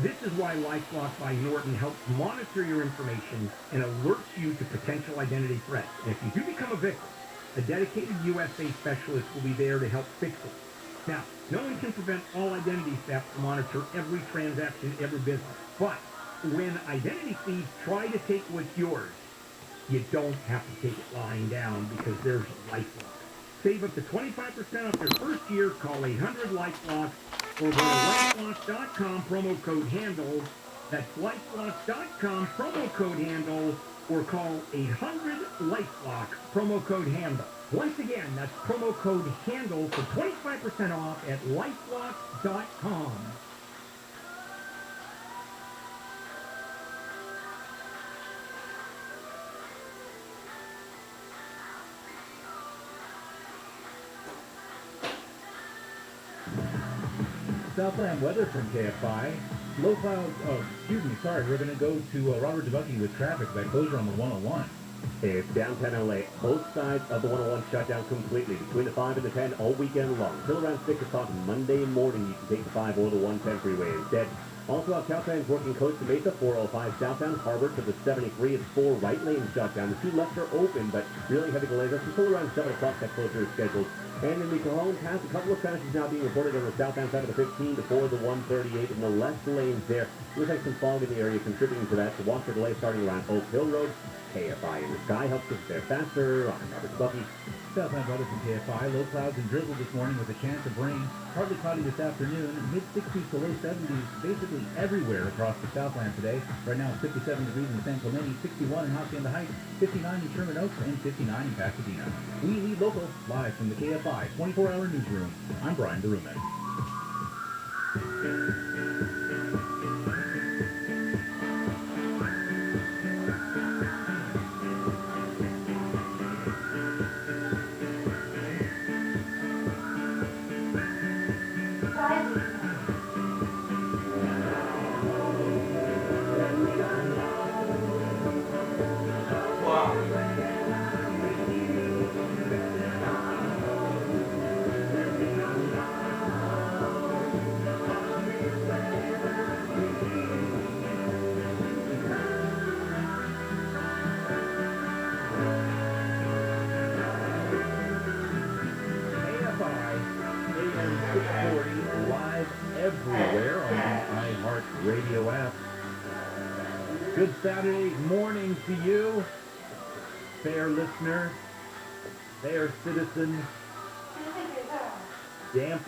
This is why LifeLock by Norton helps monitor your information and alerts you to potential identity threats. And if you do become a victim, a dedicated U.S.-based specialist will be there to help fix it. Now, no one can prevent all identity theft or monitor every transaction, every business. But when identity thieves try to take what's yours, you don't have to take it lying down because there's LifeLock. Save up to 25% off your first year. Call 800-LifeLock or go to lifelock.com, promo code HANDLE. That's lifelock.com, promo code HANDLE, or call 800-LifeLock, promo code HANDLE. Once again, that's promo code HANDLE for 25% off at lifelock.com. Southland weather from KFI. Low clouds, we're going to go to Robert DeBucky with traffic by closure on the 101. It's downtown LA. Both sides of the 101 shut down completely between the 5 and the 10 all weekend long. Till around 6 o'clock Monday morning, you can take the 5 or the 110 freeway instead. Also have Caltrans working coast to Mesa, 405 southbound, Harbor to the 73. It's 4 right lanes shut down. The 2 left are open, but really heavy delays. That's until around 7 o'clock that closure is scheduled. And in the Cajon Pass, a couple of crashes now being reported on the southbound side of the 15 to 4 the 138 in the left lanes there. Looks like some fog in the area contributing to that. So watch for delays starting around Oak Hill Road. KFI in the sky helps us there faster. I'm Robert Bucky. Southland weather from KFI. Low clouds and drizzle this morning with a chance of rain. Partly cloudy this afternoon. Mid-60s to low 70s basically everywhere across the Southland today. Right now it's 57 degrees in San Clemente, 61 in Hacienda Heights, 59 in Sherman Oaks, and 59 in Pasadena. We lead local live from the KFI 24-hour newsroom. I'm Brian DeRumen. Everywhere on the iHeart Radio app. Good Saturday morning to you, fair listener, fair citizen, damp,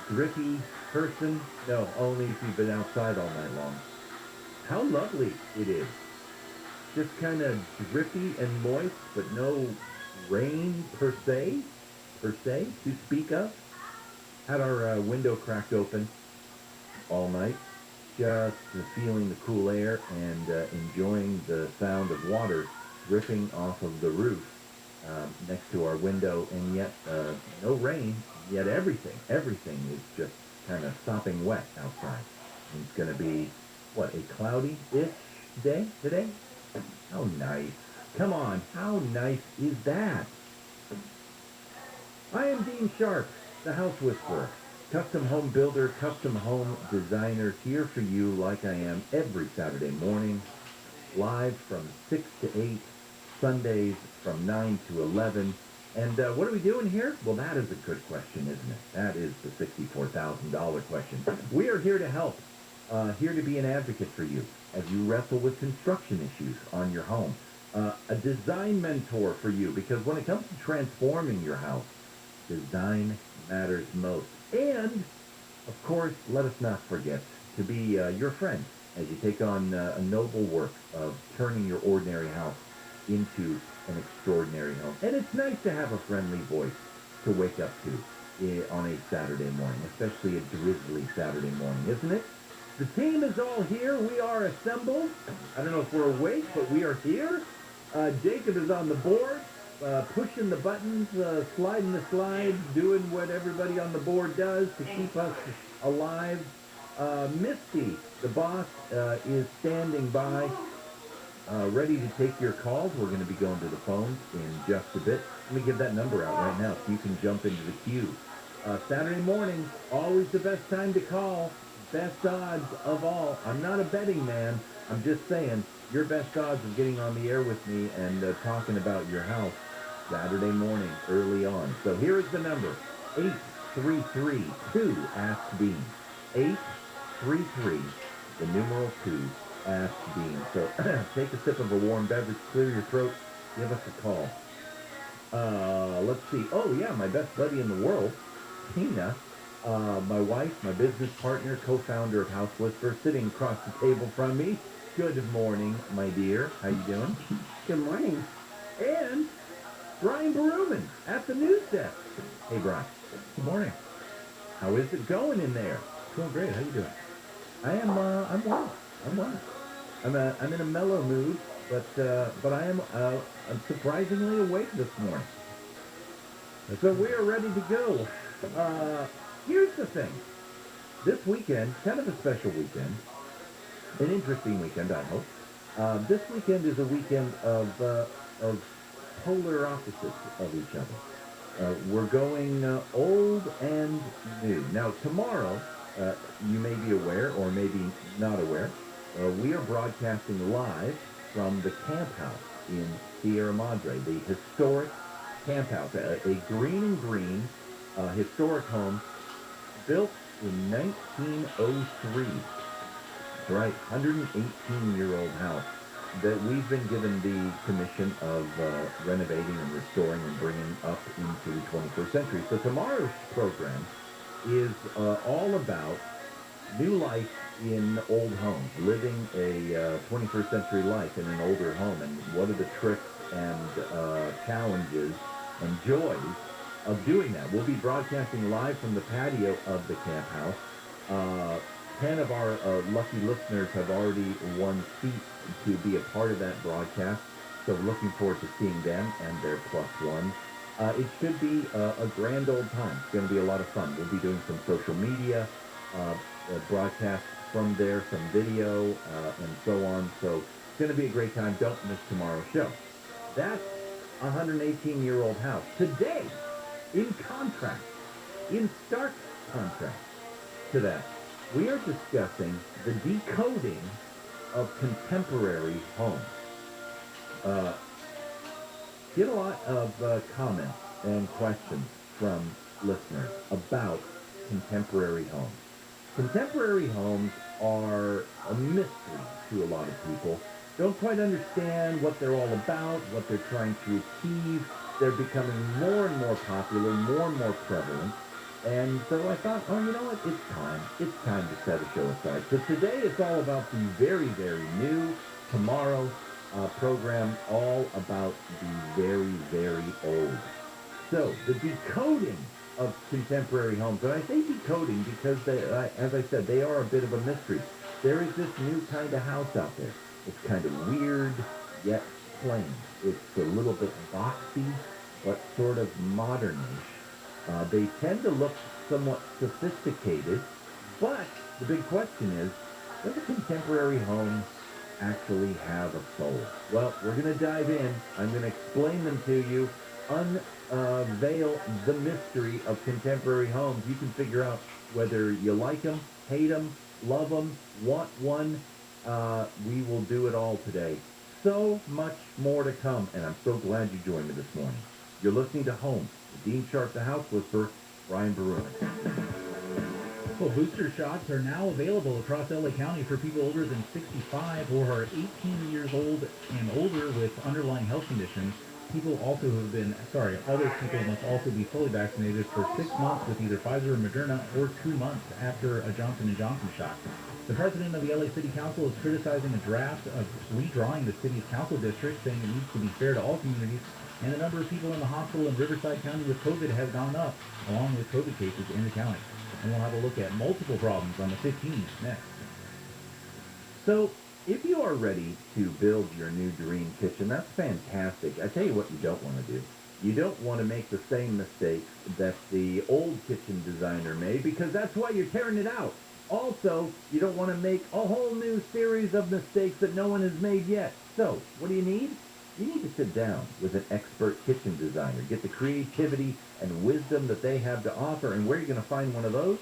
drippy person. No, only if you've been outside all night long. How lovely it is. Just kind of drippy and moist, but no rain per se, to speak of. Had our window cracked open all night, just feeling the cool air and enjoying the sound of water dripping off of the roof next to our window, and yet no rain, yet everything is just kind of sopping wet outside. And it's going to be, what, a cloudy-ish day today? How nice. Come on, how nice is that? I am Dean Sharp, the House Whisperer, custom home builder, custom home designer, here for you like I am every Saturday morning, live from 6 to 8, Sundays from 9 to 11. And what are we doing here? Well, that is a good question, isn't it? That is the $64,000 question. We are here to help, here to be an advocate for you as you wrestle with construction issues on your home. A design mentor for you, because when it comes to transforming your house, design matters most. And, of course, let us not forget to be your friend as you take on a noble work of turning your ordinary house into an extraordinary home. And it's nice to have a friendly voice to wake up to on a Saturday morning, especially a drizzly Saturday morning, isn't it? The team is all here. We are assembled. I don't know if we're awake, but we are here. Jacob is on the board. Pushing the buttons, sliding the slides, doing what everybody on the board does to keep us alive. Misty, the boss, is standing by, ready to take your calls. We're going to be going to the phones in just a bit. Let me give that number out right now so you can jump into the queue. Saturday morning, always the best time to call. best odds of all. I'm not a betting man. I'm just saying, your best odds of getting on the air with me and talking about your house Saturday morning early on. So here is the number, 833-2-ASK-BEAN. 833, the numeral 2, Ask Bean. So take a sip of a warm beverage, clear your throat, give us a call. Let's see. Oh, yeah, my best buddy in the world, Tina, my wife, my business partner, co-founder of House Whisperer, sitting across the table from me. Good morning, my dear. How you doing? Good morning. And Brian Baruman at the news desk. Hey, Brian. Good morning. How is it going in there? Doing great. How you doing? I'm well. I'm in a mellow mood, but I'm surprisingly awake this morning. So we are ready to go. Here's the thing. This weekend, kind of a special weekend, an interesting weekend, I hope. This weekend is a weekend of polar opposites of each other. We're going old and new. Now, tomorrow, you may be aware or maybe not aware, we are broadcasting live from the camp house in Sierra Madre, the historic camp house, a green and green historic home built in 1903. That's right, 118-year-old house that we've been given the commission of renovating and restoring and bringing up into the 21st century. So tomorrow's program is all about new life in old homes, living a 21st century life in an older home, and what are the tricks and challenges and joys of doing that. We'll be broadcasting live from the patio of the camp house. 10 of our lucky listeners have already won seats to be a part of that broadcast, so looking forward to seeing them and their +1. It should be a grand old time. It's going to be a lot of fun. We'll be doing some social media broadcasts from there, some video, and so on. So it's going to be a great time. Don't miss tomorrow's show. That's a 118-year-old house. Today, in contrast, in stark contrast to that, we are discussing the decoding of contemporary homes. Get a lot of comments and questions from listeners about contemporary homes. Contemporary homes are a mystery to a lot of people. Don't quite understand what they're all about, what they're trying to achieve. They're becoming more and more popular, more and more prevalent. And so I thought, oh, you know what? It's time. It's time to set a show aside. So today it's all about the very, very new. Tomorrow, program all about the very, very old. So the decoding of contemporary homes. And I say decoding because, they, as I said, they are a bit of a mystery. There is this new kind of house out there. It's kind of weird, yet plain. It's a little bit boxy, but sort of modernish. They tend to look somewhat sophisticated, but the big question is, does a contemporary home actually have a soul? Well, we're going to dive in. I'm going to explain them to you, unveil the mystery of contemporary homes. You can figure out whether you like them, hate them, love them, want one. We will do it all today. So much more to come, and I'm so glad you joined me this morning. You're listening to Home, with Dean Sharp, the House Whisperer, Brian Baruman. Well, booster shots are now available across LA County for people older than 65 or are 18 years old and older with underlying health conditions. People also who have been, all those people must also be fully vaccinated for 6 months with either Pfizer or Moderna or 2 months after a Johnson & Johnson shot. The president of the LA City Council is criticizing a draft of redrawing the city's council district, saying it needs to be fair to all communities, and the number of people in the hospital in Riverside County with COVID has gone up, along with COVID cases in the county. And we'll have a look at multiple problems on the 15th next. So, if you are ready to build your new dream kitchen, that's fantastic. I tell you what you don't want to do. You don't want to make the same mistakes that the old kitchen designer made, because that's why you're tearing it out. Also, you don't want to make a whole new series of mistakes that no one has made yet. So, what do you need? You need to sit down with an expert kitchen designer. Get the creativity and wisdom that they have to offer. And where are you going to find one of those?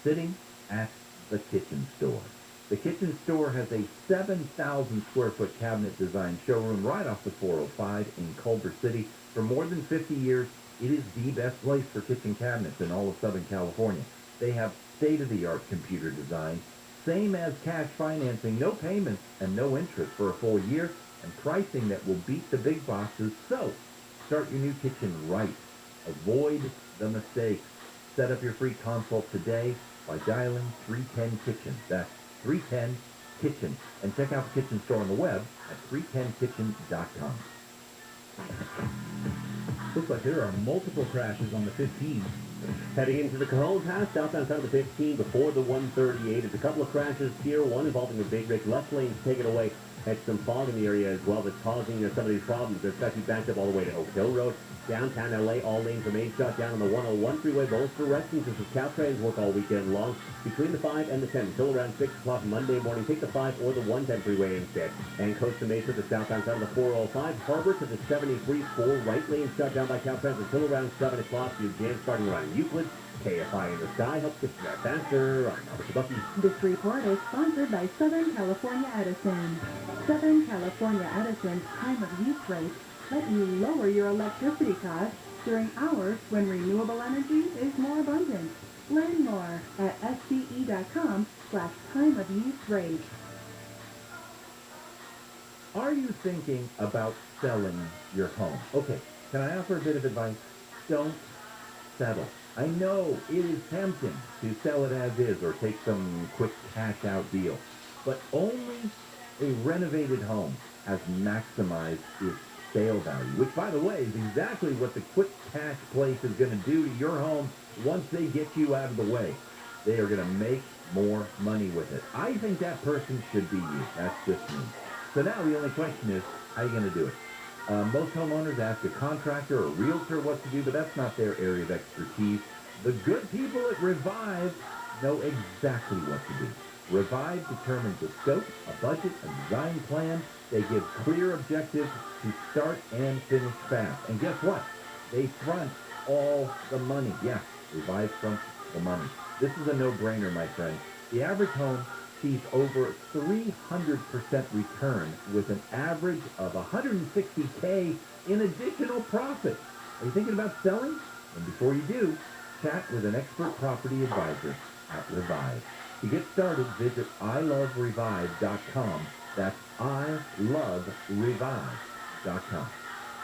Sitting at the kitchen store. The kitchen store has a 7,000 square foot cabinet design showroom right off the 405 in Culver City. For more than 50 years, it is the best place for kitchen cabinets in all of Southern California. They have state-of-the-art computer design, same as cash financing, no payments and no interest for a full year, and pricing that will beat the big boxes. So, start your new kitchen right. Avoid the mistakes. Set up your free consult today by dialing 310-KITCHEN. That's 310-KITCHEN. And check out the kitchen store on the web at 310kitchen.com. Looks like there are multiple crashes on the 15. Heading into the Cajon Pass, southbound side of the 15 before the 138. There's a couple of crashes here, one involving the Big Rig. Left lane's taken away. Had some fog in the area as well that's causing some of these problems. They're especially backed up all the way to Oak Hill Road. Downtown LA, all lanes remain shut down on the 101 freeway, both directions. This is Caltrains work all weekend long. Between the 5 and the 10, until around 6 o'clock Monday morning, take the 5 or the 110 freeway instead. And Costa Mesa, the southbound side of the 405. Harbor to the 73, 4 right lanes shut down by Caltrains until around 7 o'clock. You jam starting around Euclid. Kfi in the sky helps get you there faster. I'm Robert Bucky. This report is sponsored by Southern California Edison. Southern California Edison's time of use rates let you lower your electricity costs during hours when renewable energy is more abundant. Learn more at sce.com/time of use rate. Are you thinking about selling your home? Okay, can I offer a bit of advice? Don't settle. I know it is tempting to sell it as is or take some quick cash out deal, but only a renovated home has maximized its sale value, which, by the way, is exactly what the quick cash place is going to do to your home once they get you out of the way. They are going to make more money with it. I think that person should be you. That's just me. So now the only question is, how are you going to do it? Most homeowners ask a contractor or a realtor what to do, but that's not their area of expertise. The good people at Revive know exactly what to do. Revive determines a scope, a budget, a design plan. They give clear objectives to start and finish fast. And guess what? They front all the money. Yeah, Revive fronts the money. This is a no-brainer, my friend. The average home sees over 300% return with an average of $160K in additional profit. Are you thinking about selling? And before you do, chat with an expert property advisor at Revive. To get started, visit iloverevive.com. That's iloverevive.com.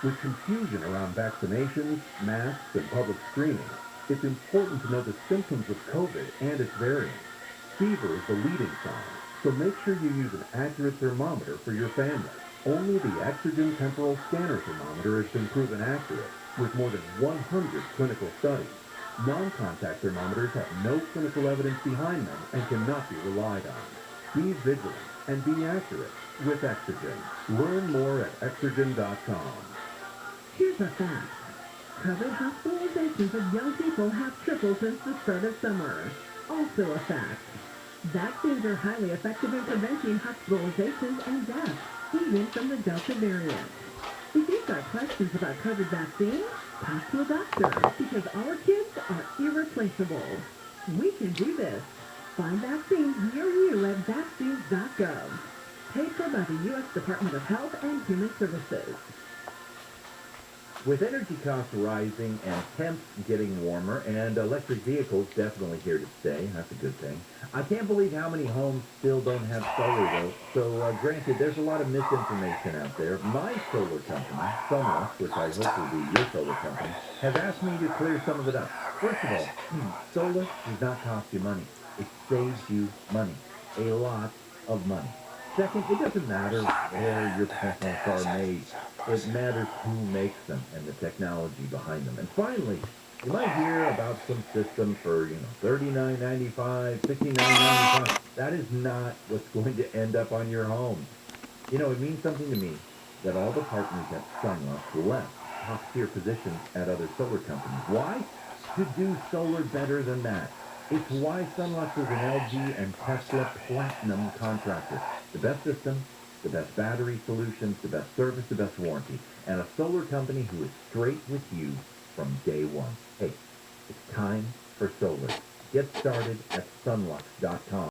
With confusion around vaccinations, masks, and public screening, it's important to know the symptoms of COVID and its variants. Fever is the leading sign, so make sure you use an accurate thermometer for your family. Only the Exergen Temporal Scanner Thermometer has been proven accurate, with more than 100 clinical studies. Non-contact thermometers have no clinical evidence behind them and cannot be relied on. Be vigilant and be accurate with Exergen. Learn more at Exergen.com. Here's a fact. COVID hospitalizations of young people have tripled since the start of summer. Also a fact. Vaccines are highly effective in preventing hospitalizations and deaths, even from the Delta variant. If you've got questions about COVID vaccines, talk to a doctor, because our kids are irreplaceable. We can do this. Find vaccines near you at vaccines.gov. Paid for by the U.S. Department of Health and Human Services. With energy costs rising and temps getting warmer and electric vehicles definitely here to stay, that's a good thing. I can't believe how many homes still don't have solar though. So granted, there's a lot of misinformation out there. My solar company, Sunroof, which I hope will be your solar company, has asked me to clear some of it up. First of all, solar does not cost you money. It saves you money. A lot of money. Second, it doesn't matter where your panels are made. It matters who makes them and the technology behind them. And finally, you might hear about some system for, $39.95, $69.95. That is not what's going to end up on your home. It means something to me that all the partners at Sunroof left top-tier positions at other solar companies. Why? To do solar better than that. It's why Sunlux is an LG and Tesla Platinum contractor. The best system, the best battery solutions, the best service, the best warranty, and a solar company who is straight with you from day one. Hey, it's time for solar. Get started at sunlux.com.